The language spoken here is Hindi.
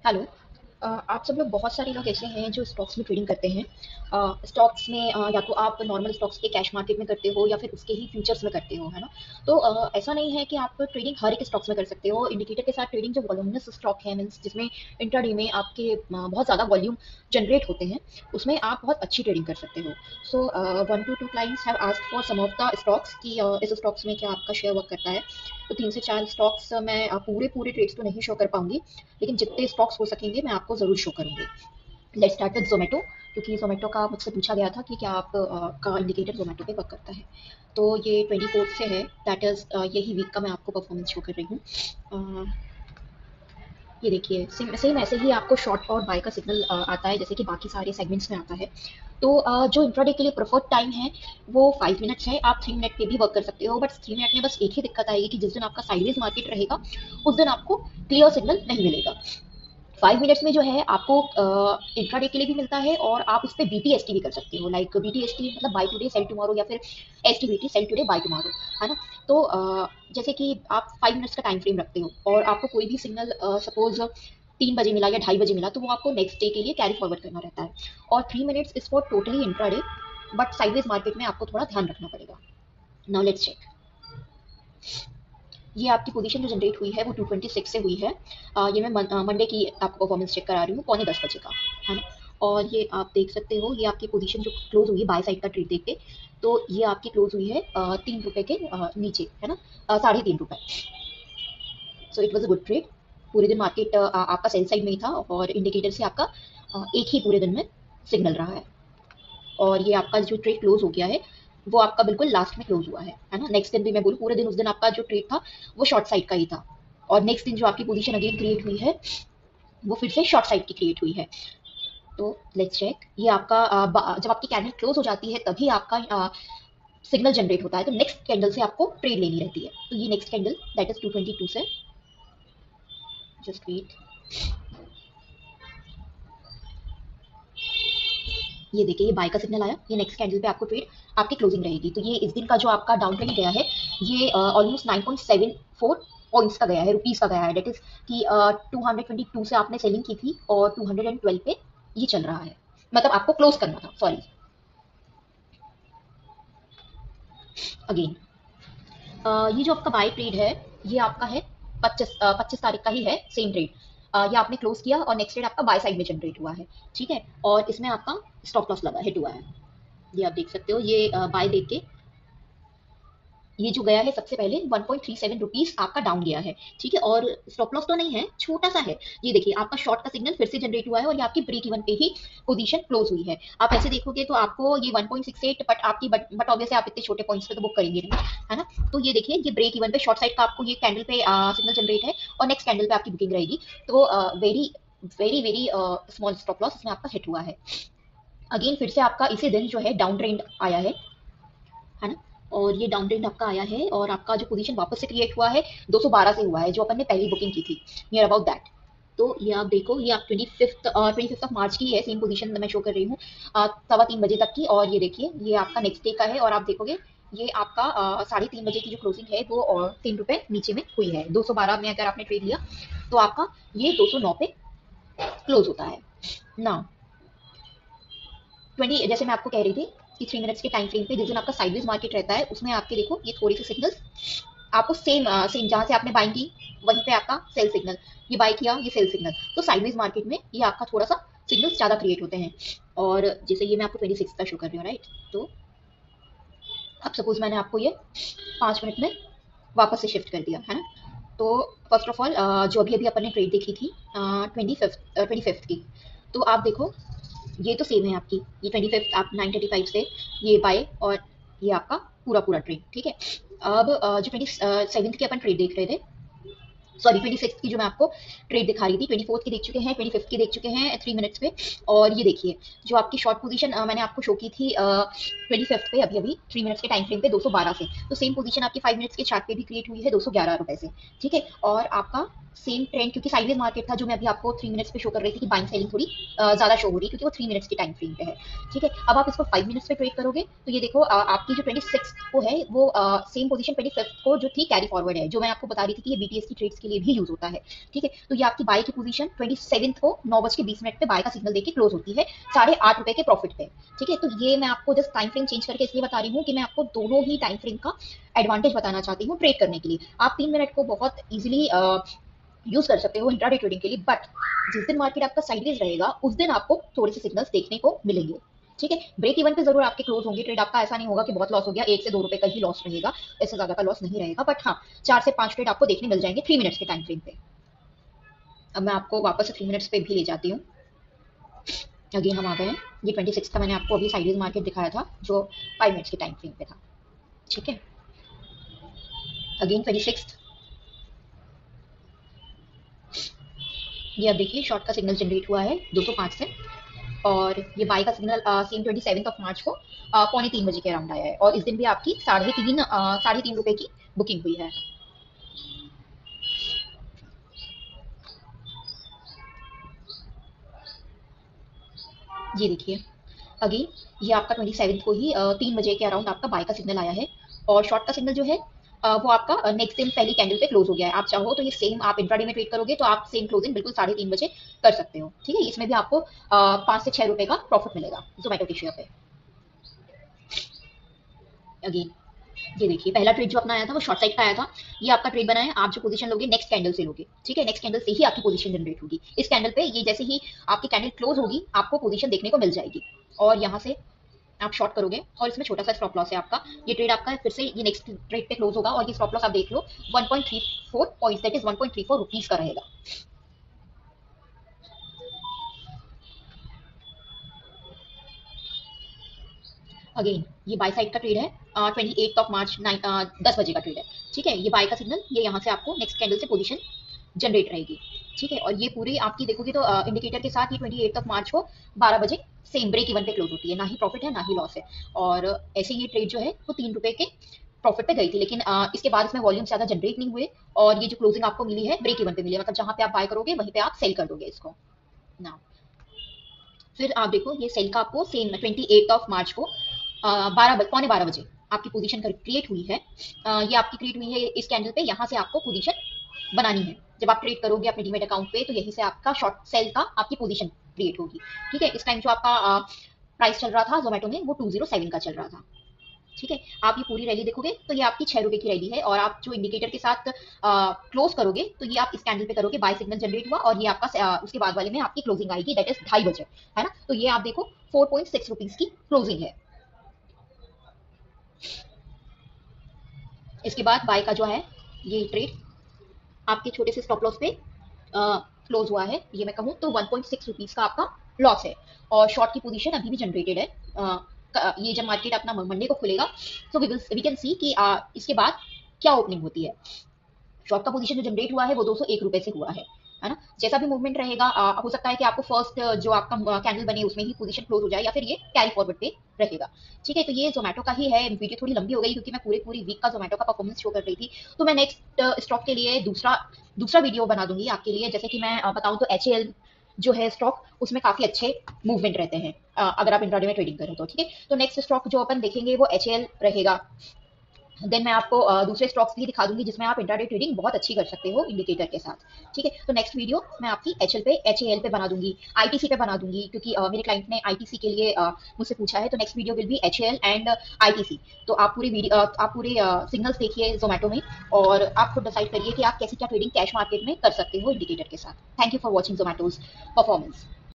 हेलो। आप सब लोग बहुत सारे लोग ऐसे हैं जो स्टॉक्स में ट्रेडिंग करते हैं। स्टॉक्स में या तो आप नॉर्मल स्टॉक्स के कैश मार्केट में करते हो या फिर उसके ही फ्यूचर्स में करते हो, है ना? तो ऐसा नहीं है कि आप ट्रेडिंग हर एक स्टॉक्स में कर सकते हो। इंडिकेटर के साथ ट्रेडिंग जो वॉल्यूमिनस स्टॉक है, मीन्स जिसमें इंट्राडे में आपके बहुत ज़्यादा वॉल्यूम जनरेट होते हैं, उसमें आप बहुत अच्छी ट्रेडिंग कर सकते हो। So one two two clients have asked for some of the stocks कि इस स्टॉक्स में क्या आपका शेयर वर्क करता है। तो 3 से 4 स्टॉक्स मैं पूरे पूरे ट्रेड्स तो नहीं शो कर पाऊंगी, लेकिन जितने स्टॉक्स हो सकेंगे मैं आपको ज़रूर शो करूंगी। लेट्स स्टार्ट विद जोमेटो, क्योंकि जोमेटो का मुझसे पूछा गया था कि क्या आप का इंडिकेटर जोमेटो पे वर्क करता है। तो ये 24 से है, दैट इज़ यही वीक का मैं आपको परफॉर्मेंस शो कर रही हूँ। ये देखिए, सेम सेम ऐसे ही आपको शॉर्ट और बाय का सिग्नल आता है जैसे कि बाकी सारे सेगमेंट्स में आता है। तो जो इंट्राडे के लिए प्रेफर्ड टाइम है वो 5 मिनट्स है। आप 3 मिनट पे भी वर्क कर सकते हो, बट 3 मिनट में बस एक ही दिक्कत आएगी कि जिस दिन आपका साइडवेज मार्केट रहेगा उस दिन आपको क्लियर सिग्नल नहीं मिलेगा। 5 मिनट्स में जो है आपको इंट्राडे के लिए भी मिलता है और आप उस पर बीटीएसटी भी कर सकते हो, लाइक बीटीएसटी मतलब बाय टुडे सेल टुमारो, या फिर STBT sell today buy tomorrow, है ना? तो जैसे कि आप 5 मिनट्स का टाइम फ्रेम रखते हो और आपको कोई भी सिग्नल सपोज 3 बजे मिला या 2:30 बजे मिला, तो वो आपको नेक्स्ट डे के लिए कैरी फॉरवर्ड करना रहता है। और 3 minutes is for totally intraday, but sideways market में आपको थोड़ा ध्यान रखना पड़ेगा। Now let's check. ये आपकी पोजीशन जो जनरेट हुई है वो 226 से हुई है। ये मैं मंडे की आपको परफॉर्मेंस चेक करा रही हूँ, 9:45 बजे का, है ना? और ये आप देख सकते हो, ये आपकी पोजीशन जो क्लोज हुई है बाय साइड का ट्रेड देख के, तो ये आपकी क्लोज हुई है 3 रुपए के नीचे, है ना? 3.5 रुपए। So it was a good trade. पूरे दिन मार्केट आपका सेल साइड में ही था और इंडिकेटर से आपका एक ही पूरे दिन में सिग्नल रहा है। और ये आपका जो ट्रेड क्लोज हो गया है वो आपका बिल्कुल लास्ट में क्लोज हुआ है ना? नेक्स्ट दिन भी मैं बोलूँ, पूरे दिन उस दिन आपका जो ट्रेड था वो शॉर्ट साइड का ही था। और नेक्स्ट दिन जो आपकी पोजीशन अगेन क्रिएट हुई है वो फिर से शॉर्ट साइड की क्रिएट हुई है। तो लेट्स चेक। ये आपका जब आपकी कैंडल क्लोज हो जाती है तभी आपका सिग्नल जनरेट होता है, तो नेक्स्ट कैंडल से आपको ट्रेड लेनी रहती है। तो ये नेक्स्ट कैंडल दैट इज 222 से, जस्ट वेट। ये देखिए, ये बाय का सिग्नल आया, ये नेक्स्ट कैंडल पे आपको ट्रेड आपकी क्लोजिंग रहेगी। तो ये इस दिन का जो आपका डाउन ट्रेंड गया है, ये ऑलमोस्ट 9.74 पॉइंट्स का गया है, रुपीज का गया है। डेट इज कि 222 से आपने सेलिंग की थी और 212 पे ये चल रहा है, मतलब आपको क्लोज करना था, सॉरी। अगेन ये जो आपका बाय ट्रेड है ये आपका है 25 तारीख का ही है, सेम ट्रेड। ये आपने क्लोज किया और नेक्स्ट ट्रेड आपका बाय साइड में जनरेट हुआ है, ठीक है? और इसमें आपका स्टॉप लॉस लगा, हिट हुआ है। ये आप देख सकते हो, ये बाय देख के ये जो गया है सबसे पहले 1.37 रुपीज आपका डाउन गया है, ठीक है? और स्टॉप लॉस तो नहीं है, छोटा सा है। ये देखिए, आपका शॉर्ट का सिग्नल फिर से जनरेट हुआ है और ये आपकी ब्रेक इवन पे ही पोजीशन क्लोज हुई है। आप ऐसे देखोगे तो आपको ये 1.68, बट आपकी बट ऑब्वियसली आप इतने छोटे पॉइंट्स पे तो बुक करेंगे नहीं, है ना? तो ये देखिए, ये ब्रेक इवन पे शॉर्ट साइड का आपको ये कैंडल पे सिग्नल जनरेट है और नेक्स्ट कैंडल पे आपकी बुकिंग रहेगी। तो very very very small stop loss इसमें आपका हिट हुआ है। अगेन फिर से आपका इसी दिन जो है डाउन ट्रेंड आया है ना? और ये डाउन ट्रेंड आपका आया है और आपका जो पोजीशन वापस से क्रिएट हुआ है 212 से हुआ है, जो अपन ने पहली बुकिंग की थी, नियर अबाउट दैट। तो ये आप देखो, ये आप 25 ऑफ मार्च की है, सेम पोजीशन मैं शो कर रही हूँ 3:15 बजे तक की। और ये देखिए, ये आपका नेक्स्ट डे का है और आप देखोगे ये आपका 3:30 बजे की जो क्लोजिंग है वो 3 रुपए नीचे में हुई है। 212 में अगर आपने ट्रेड लिया तो आपका ये 209 पे क्लोज होता है ना? 20, जैसे मैं आपको कह रही थी कि 3 मिनट्स के टाइम फ्रेम पे जिस दिन आपका साइडवेज मार्केट रहता है उसमें आपके देखो ये थोड़ी सी सिग्नल्स आपको सेम सेम जहां से आपने बाइंग की वहीं पे आपका सेल सिग्नल, ये बाई किया ये सेल सिग्नल। तो साइडवेज मार्केट में ये आपका थोड़ा सा सिग्नल्स ज्यादा क्रिएट होते हैं। और जैसे ये मैं आपको 26 का शो कर रही हूँ, राइट? तो अब सपोज मैंने आपको ये 5 मिनट में वापस से शिफ्ट कर दिया, है ना? तो फर्स्ट ऑफ ऑल जो अभी अभी अपन ने ट्रेड देखी थी 25th की, तो आप देखो ये तो सेम है आपकी, ये 25th आप 9:35 से ये बाय और ये आपका पूरा पूरा ट्रेड, ठीक है? अब जो 27th की अपन ट्रेड देख रहे थे, सॉरी 26th की जो मैं आपको ट्रेड दिखा रही थी, 24th की देख चुके हैं, 25th की देख चुके हैं 3 मिनट्स पे। और ये देखिए, जो आपकी शॉर्ट पोजीशन मैंने आपको शो की थी 25th पे, अभी अभी 3 मिनट्स के टाइम फ्रेम पे 212 से, तो सेम पोजीशन आपकी 5 मिनट्स के चार्ट पे भी क्रिएट हुई है 211 रुपए से, ठीक है? और आपका सेम ट्रेंड, क्योंकि साइडवेज मार्केट था जो मैं अभी आपको 3 मिनट्स पे शो कर रही थी कि बाइंग सेलिंग थोड़ी ज्यादा शो हो रही है क्योंकि वो 3 मिनट्स के टाइम फ्रेम पे है, ठीक है? अब आप इसको 5 मिनट्स पे ट्रेड करोगे तो ये देखो आपकी जो 26 को है वो सेम पोजीशन 25th को जो थी कैरी फॉरवर्ड है, जो मैं आपको बता रही थी कि ये बीटीएस की ट्रेड्स के लिए भी यूज होता है। ठीक है, तो ये आपकी बाय की पोजीशन 27 को 9:20 पे बाय का सिग्नल देके क्लोज होती है ₹8.5 के प्रॉफिट पे। ठीक है, तो ये मैं आपको जस्ट टाइम फ्रेम चेंज करके इसलिए बता रही हूँ कि मैं आपको दोनों ही टाइम फ्रेम का एडवांटेज बताना चाहती हूँ ट्रेड करने के लिए। आप 3 मिनट को बहुत इजिली यूज कर सकते हो इंट्राडे ट्रेडिंग के लिए, बट जिस दिन मार्केट आपका साइडवेज रहेगा उस दिन आपको थोड़े से सिग्नल्स देखने को मिलेंगे। ठीक है, ब्रेक इवन पे जरूर आपके क्लोज होंगे, ट्रेड आपका ऐसा नहीं होगा कि बहुत लॉस हो गया, 1 से 2 रुपए का ही लॉस रहेगा, इससे ज्यादा का लॉस नहीं रहेगा, बट हाँ 4 से 5 ट्रेड आपको देखने मिल जाएंगे 3 मिनट्स के टाइम फ्रेम पे। अब मैं आपको वापस से 3 मिनट्स पे भी ले जाती हूँ। अगेन हम आ गए हैं, ये 26 का मैंने आपको अभी साइडवेज मार्केट दिखाया था जो 5 मिनट्स के टाइम फ्रेम पे था। ठीक है, अगेन 26, ये अब देखिए शॉर्ट का सिग्नल जनरेट हुआ है 205 से, और ये बाय का सिग्नल सेम 27 मार्च को 2:45 के अराउंड आया है, और इस दिन भी आपकी ₹3.5 की बुकिंग हुई है। ये देखिए अगेन ये आपका 27 को ही 3 बजे के अराउंड आपका बाय का सिग्नल आया है, और शॉर्ट का सिग्नल जो है वो आपका नेक्स्ट दिन पहली कैंडल पे क्लोज हो गया है। आप चाहो तो ये सेम आप इंट्राडे में ट्रेड करोगे तो आप सेम क्लोजिंग बिल्कुल 3:30 बजे कर सकते हो। ठीक है, इसमें भी आपको 5 से 6 रुपए का प्रॉफिट मिलेगा जोमेटो के शेयर पे। अगेन ये देखिए पहला ट्रेड जो अपना आया था वो शॉर्ट साइड का आया था, ये आपका ट्रेड बना है, आप जो पोजीशन लोगे नेक्स्ट कैंडल से लोगे। ठीक है, नेक्स्ट कैंडल से ही आपकी पोजीशन जनरेट होगी, इस कैंडल पे ये जैसे ही आपकी कैंडल क्लोज होगी आपको पोजीशन देखने को मिल जाएगी, और यहाँ से आप शॉर्ट करोगे, और इसमें छोटा सा स्टॉप लॉस है आपका। ये ट्रेड आपका फिर से ये नेक्स्ट ट्रेड पे क्लोज होगा, और ये स्टॉप लॉस आप देख लो 1.34 पॉइंट्स, दैट इज 1.34 रुपीज का रहेगा। अगेन ये बाय साइड का ट्रेड है, 28 मार्च 10 बजे का ट्रेड है। ठीक है, ये बाय का सिग्नल, ये यहाँ से आपको नेक्स्ट कैंडल से पोजीशन जनरेट रहेगी। ठीक है, और ये पूरी आपकी देखोगे तो इंडिकेटर के साथ ये 28 मार्च को 12 बजे सेम ब्रेक इवन पे क्लोज होती है, ना ही प्रॉफिट है ना ही लॉस है। और ऐसे ये ट्रेड जो है वो ₹3 के प्रॉफिट पे गई थी, लेकिन इसके बाद इसमें वॉल्यूम ज्यादा जनरेट नहीं हुए, और ये जो क्लोजिंग आपको मिली है ब्रेक इवन पे मिली है, मतलब जहां पे आप बाय करोगे वहीं पे आप सेल कर दोगे इसको ना। फिर आप देखो ये सेल का आपको सेम 28 मार्च को 12 पौने 12 बजे आपकी पोजीशन क्रिएट हुई है। ये आपकी क्रिएट हुई है इस कैंडल पे, यहाँ से आपको पोजीशन बनानी है। जब आप ट्रेड करोगे अपने डीमेट अकाउंट पे तो यहीं से आपका शॉर्ट सेल का आपकी पोजीशन क्रिएट होगी। ठीक है, इस टाइम जो आपका प्राइस चल रहा था जोमेटो में वो 207 का चल रहा था। ठीक है, आप ये पूरी रैली देखोगे तो ये आपकी ₹6 की रैली है, और आप जो इंडिकेटर के साथ क्लोज करोगे तो ये आप इस कैंडल पे करोगे, बाय सिग्नल जनरेट हुआ, और ये आपका उसके बाद वाले में आपकी क्लोजिंग आएगी, दैट इज 2:30 बजे, है ना। तो ये आप देखो 4.6 रुपीज की क्लोजिंग है। इसके बाद बाय का जो है ये ट्रेड आपके छोटे से स्टॉप लॉस पे क्लोज हुआ है, ये मैं कहूँ तो 1.6 रुपीज का आपका लॉस है, और शॉर्ट की पोजीशन अभी भी जनरेटेड है। ये जब मार्केट अपना मंडे को खुलेगा तो वी कैन सी कि इसके बाद क्या ओपनिंग होती है। शॉर्ट का पोजीशन जो जनरेट हुआ है वो ₹201 से हुआ है ना। जैसा भी मूवमेंट रहेगा हो सकता है कि आपको फर्स्ट जो आपका कैंडल बने उसमें ही पोजीशन क्लोज हो जाए, या फिर ये कैरी फॉरवर्ड पे रहेगा। ठीक है, तो ये जोमेटो का ही है। वीडियो थोड़ी लंबी हो गई क्योंकि मैं पूरी वीक का जोमेटो का परफॉर्मेंस शो कर रही थी, तो मैं नेक्स्ट स्टॉक के लिए दूसरा वीडियो बना दूंगी आपके लिए। जैसे कि मैं बताऊं तो HAL जो है स्टॉक, उसमें काफी अच्छे मूवमेंट रहते हैं अगर आप इंट्राडे में ट्रेडिंग करें तो। ठीक है, तो नेक्स्ट स्टॉक जो अपन देखेंगे वो HAL रहेगा। देन मैं आपको दूसरे स्टॉक्स भी दिखा दूंगी जिसमें आप इंट्राडे ट्रेडिंग बहुत अच्छी कर सकते हो इंडिकेटर के साथ। ठीक है, तो नेक्स्ट वीडियो मैं आपकी HAL पे बना दूंगी, ITC पे बना दूंगी, क्योंकि मेरे क्लाइंट ने ITC के लिए मुझसे पूछा है, तो next video will be HAL and ITC। तो आप पूरे सिग्नल्स देखिए जोमेटो में, और आप खुद डिसाइड करिए कि आप कैसी क्या ट्रेडिंग कैश मार्केट में कर सकते हो इंडिकेटर के साथ। Thank you for watching Zomato's performance.